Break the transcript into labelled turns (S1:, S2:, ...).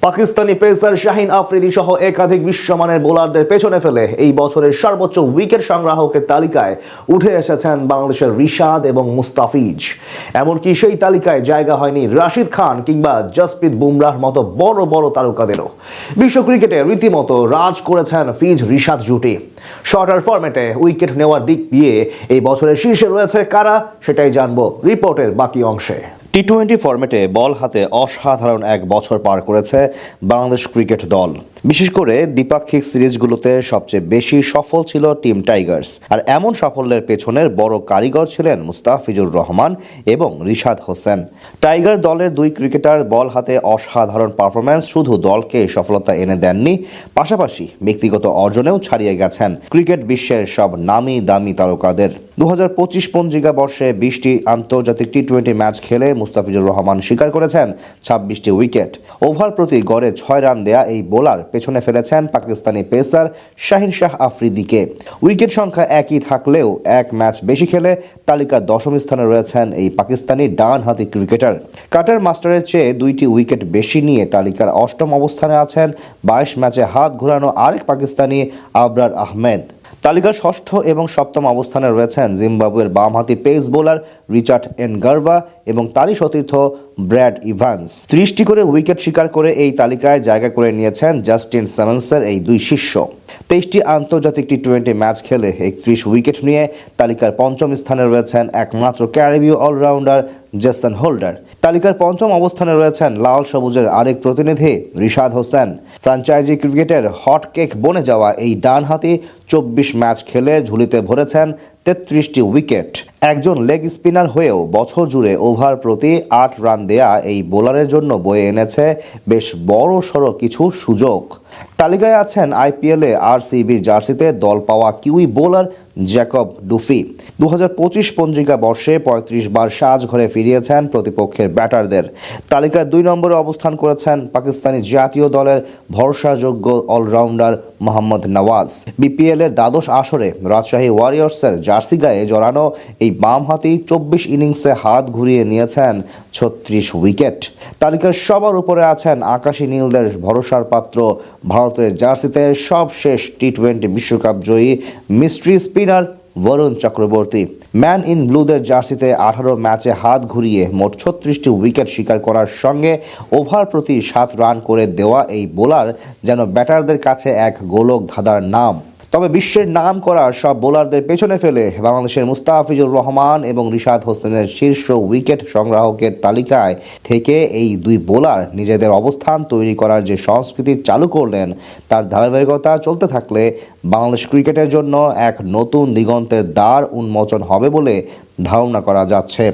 S1: Pakistani pacer Shahin Afridi সহ একাধিক বিশ্বমানের বোলারদের পেছনে ফেলে এই বছরের সর্বোচ্চ উইকেট সংগ্রাহকের তালিকায় উঠে এসেছেন বাংলাদেশের রিশাদ এবং মুস্তাফিজ। এমনকি সেই তালিকায় জায়গা হয়নি রাশিদ খান কিংবা জসপ্রীত বুমরাহর মতো বড় বড় তারকাদেরও। বিশ্ব ক্রিকেটে রীতিমতো রাজ করেছেন ফিজ রিশাদ জুটি। শর্টার ফরম্যাটে উইকেট নেওয়ার দিক দিয়ে এই বছরের শীর্ষে রয়েছে কারা, সেটাই জানবো রিপোর্টের বাকি অংশে। টি-20 ফরম্যাটে বল হাতে অসাধারণ এক বছর পার করেছে বাংলাদেশ ক্রিকেট দল। বিশেষ করে দ্বিপাক্ষিক সিরিজগুলোতে সবচেয়ে বেশি সফল ছিল টিম টাইগার্স। আর এমন সাফল্যের পেছনের বড় কারিগর ছিলেন মুস্তাফিজুর রহমান এবং রিশাদ হোসেন। টাইগার দলের দুই ক্রিকেটার বল হাতে অসাধারণ পারফরম্যান্স শুধু দলকে সফলতা এনে দেননি, পাশাপাশি ব্যক্তিগত অর্জনেও ছাড়িয়ে গেছেন ক্রিকেট বিশ্বের সব নামি দামি তারকাদের। 2025 পঞ্জিকা বর্ষে 20টি আন্তর্জাতিক টি-20 ম্যাচ খেলে মুস্তাফিজুর রহমান শিকার করেছেন 26টি উইকেট। ওভার প্রতি গড়ে 6 রান দেয়া এই বোলার পেছনে ফেলেছেন পাকিস্তানি পেসার শাহিন আফ্রিদিকে। উইকেট সংখ্যা একই থাকলেও এক ম্যাচ বেশি খেলে তালিকার 10ম স্থানে রয়েছেন এই পাকিস্তানি ডানহাতি ক্রিকেটার। কাটার মাস্টারের চেয়ে 2টি উইকেট বেশি নিয়ে তালিকার 8ম অবস্থানে আছেন 22 ম্যাচে হাত ঘোরানো আরেক পাকিস্তানি আবরার আহমেদ। তালিকার 6ষ্ঠ এবং 7ম অবস্থানে রয়েছেন জিম্বাবুয়ের বামহাতি পেস বোলার রিচার্ড এনগারভা এবং তারই সতীর্থ ব্র্যাড ইভান্স। 30টি করে উইকেট শিকার করে এই তালিকায় জায়গা করে নিয়েছেন জাস্টিন সামন্সের এই দুই শিষ্য। 23টি আন্তর্জাতিক টি-20 ম্যাচ খেলে 31 উইকেট নিয়ে তালিকার 5ম স্থানে রয়েছেন একমাত্র ক্যারিবীয় অলরাউন্ডার জেসন হোল্ডার। তালিকার 5ম অবস্থানে রয়েছেন লাল সবুজের আরেক প্রতিনিধি রিশাদ হোসেন। ফ্র্যাঞ্চাইজি ক্রিকেটের হট কেক বনে যাওয়া এই ডানহাতি 24 ম্যাচ খেলে ঝুলিতে ভরেছেন 33টি উইকেট। একজন লেগ স্পিনার হয়েও বছর জুড়ে ওভার প্রতি 8 রান দেয়া এই বোলারের জন্য বয়ে এনেছে বেশ বড় সড়ো কিছু সুযোগ। তালিকায় আছেন আইপিএলে আরসিবির জার্সিতে দল পাওয়া কিউই বোলার জ্যাকব ডুফি। 2025 পঞ্জিকা বর্ষে 35 বার সাজঘরে ফিরিয়েছেন প্রতিপক্ষের ব্যাটারদের। তালিকার 2 নম্বরে অবস্থান করেছেন পাকিস্তানি জাতীয় দলের ভরসাযোগ্য অলরাউন্ডার মোহাম্মদ নওয়াজ। বিপিএল এর দ্বাদশ আসরে রাজশাহী ওয়ারিয়র্সের জার্সি গায়ে জড়ানো এই বামহাতি 24 ইনিংসে হাত ঘুরিয়ে নিয়েছেন 36 উইকেট। তালিকার সবার উপরে আছেন আকাশী নীলদের ভরসার পাত্র ভারতের জার্সিতে সবশেষ টি-20 বিশ্বকাপ জয়ী mystery spinner Varun Chakravarthy. Man in ব্লুদের জার্সিতে 18 ম্যাচে হাত ঘুরিয়ে মোট 36টি উইকেট শিকার করার সঙ্গে ওভার প্রতি 7 রান করে দেওয়া এই বোলার যেন ব্যাটারদের কাছে এক গোলক ধাঁধার নাম। তবে বিশ্বের নাম করা সব বোলারদের পেছনে ফেলে বাংলাদেশের মুস্তাফিজুর রহমান এবং রিশাদ হোসেনের শীর্ষ উইকেট সংগ্রাহকের তালিকায় থেকে এই দুই বোলার নিজেদের অবস্থান তৈরি করার যে সংস্কৃতি চালু করলেন, তার ধারাবাহিকতা চলতে থাকলে বাংলাদেশ ক্রিকেটের জন্য এক নতুন দিগন্তের দ্বার উন্মোচন হবে বলে ধারণা করা যাচ্ছে।